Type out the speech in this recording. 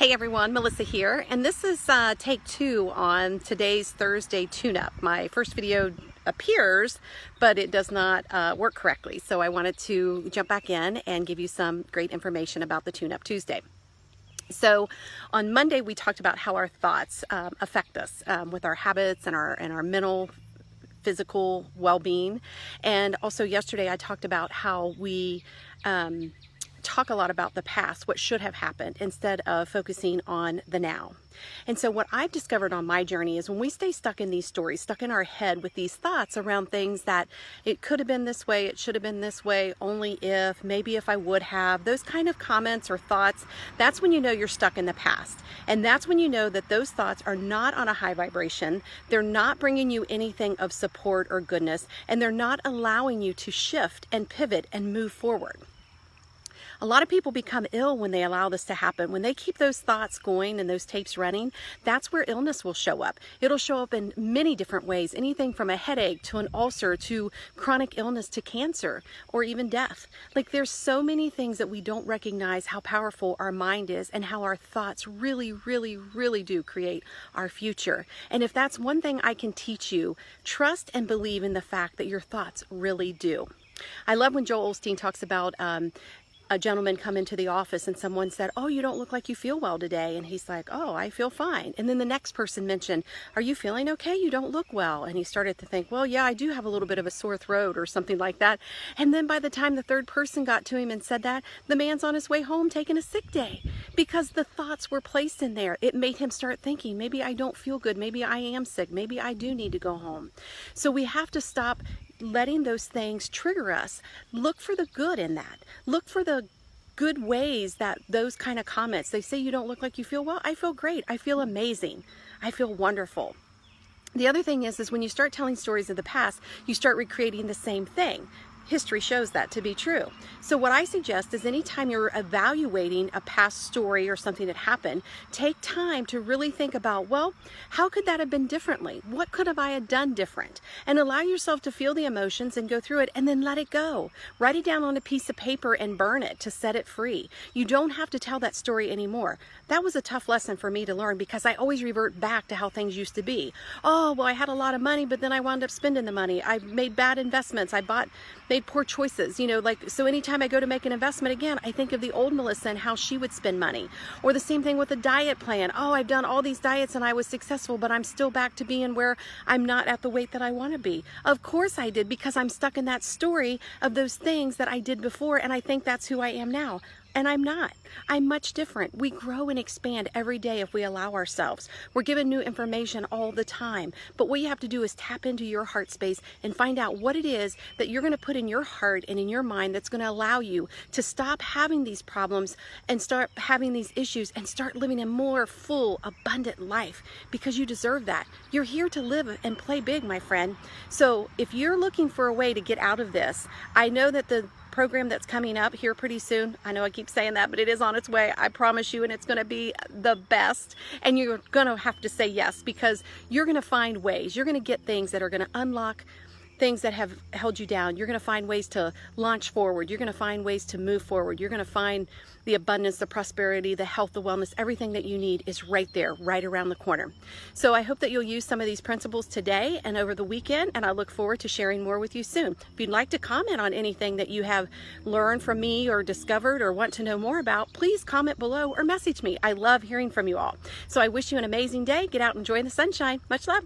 Hey everyone, Melissa here, and this is take 2 on today's Thursday tune-up. My first video appears, but it does not work correctly, so I wanted to jump back in and give you some great information about the Tune-Up Tuesday. So on Monday we talked about how our thoughts affect us with our habits and our mental, physical well-being, and also yesterday I talked about how we talk a lot about the past, what should have happened, instead of focusing on the now. And so what I've discovered on my journey is when we stay stuck in these stories, stuck in our head with these thoughts around things that it could have been this way, it should have been this way, only if, maybe if I would have, those kind of comments or thoughts, that's when you know you're stuck in the past. And that's when you know that those thoughts are not on a high vibration, they're not bringing you anything of support or goodness, and they're not allowing you to shift and pivot and move forward. A lot of people become ill when they allow this to happen. When they keep those thoughts going and those tapes running, that's where illness will show up. It'll show up in many different ways, anything from a headache to an ulcer to chronic illness to cancer or even death. Like, there's so many things that we don't recognize how powerful our mind is and how our thoughts really, really, really do create our future. And if that's one thing I can teach you, trust and believe in the fact that your thoughts really do. I love when Joel Osteen talks about a gentleman come into the office and someone said, "Oh, you don't look like you feel well today." And he's like, "Oh, I feel fine." And then the next person mentioned, "Are you feeling okay? You don't look well." And he started to think, "Well, yeah, I do have a little bit of a sore throat," or something like that. And then by the time the third person got to him and said that, the man's on his way home taking a sick day because the thoughts were placed in there. It made him start thinking, maybe I don't feel good. Maybe I am sick. Maybe I do need to go home. So we have to stop letting those things trigger us. Look for the good in that. Look for the good ways that those kind of comments, they say you don't look like you feel well. I feel great. I feel amazing. I feel wonderful. The other thing is when you start telling stories of the past, you start recreating the same thing. History shows that to be true. So what I suggest is anytime you're evaluating a past story or something that happened, take time to really think about, well, how could that have been differently? What could have I had done different? And allow yourself to feel the emotions and go through it and then let it go. Write it down on a piece of paper and burn it to set it free. You don't have to tell that story anymore. That was a tough lesson for me to learn because I always revert back to how things used to be. Oh, well, I had a lot of money, but then I wound up spending the money. I made bad investments. Made poor choices, so anytime I go to make an investment again, I think of the old Melissa and how she would spend money. Or the same thing with a diet plan. Oh, I've done all these diets and I was successful, but I'm still back to being where I'm not at the weight that I want to be. Of course I did, because I'm stuck in that story of those things that I did before, and I think that's who I am now. And I'm not. I'm much different. We grow and expand every day if we allow ourselves. We're given new information all the time. But what you have to do is tap into your heart space and find out what it is that you're going to put in your heart and in your mind that's going to allow you to stop having these problems and start having these issues and start living a more full, abundant life, because you deserve that. You're here to live and play big, my friend. So if you're looking for a way to get out of this, I know that the program that's coming up here pretty soon, I know I keep saying that, but it is on its way, I promise you, and it's going to be the best. And you're going to have to say yes, because you're going to find ways. You're going to get things that are going to unlock things that have held you down. You're going to find ways to launch forward. You're going to find ways to move forward. You're going to find the abundance, the prosperity, the health, the wellness, everything that you need is right there, right around the corner. So I hope that you'll use some of these principles today and over the weekend, and I look forward to sharing more with you soon. If you'd like to comment on anything that you have learned from me or discovered or want to know more about, please comment below or message me. I love hearing from you all. So I wish you an amazing day. Get out and enjoy the sunshine. Much love.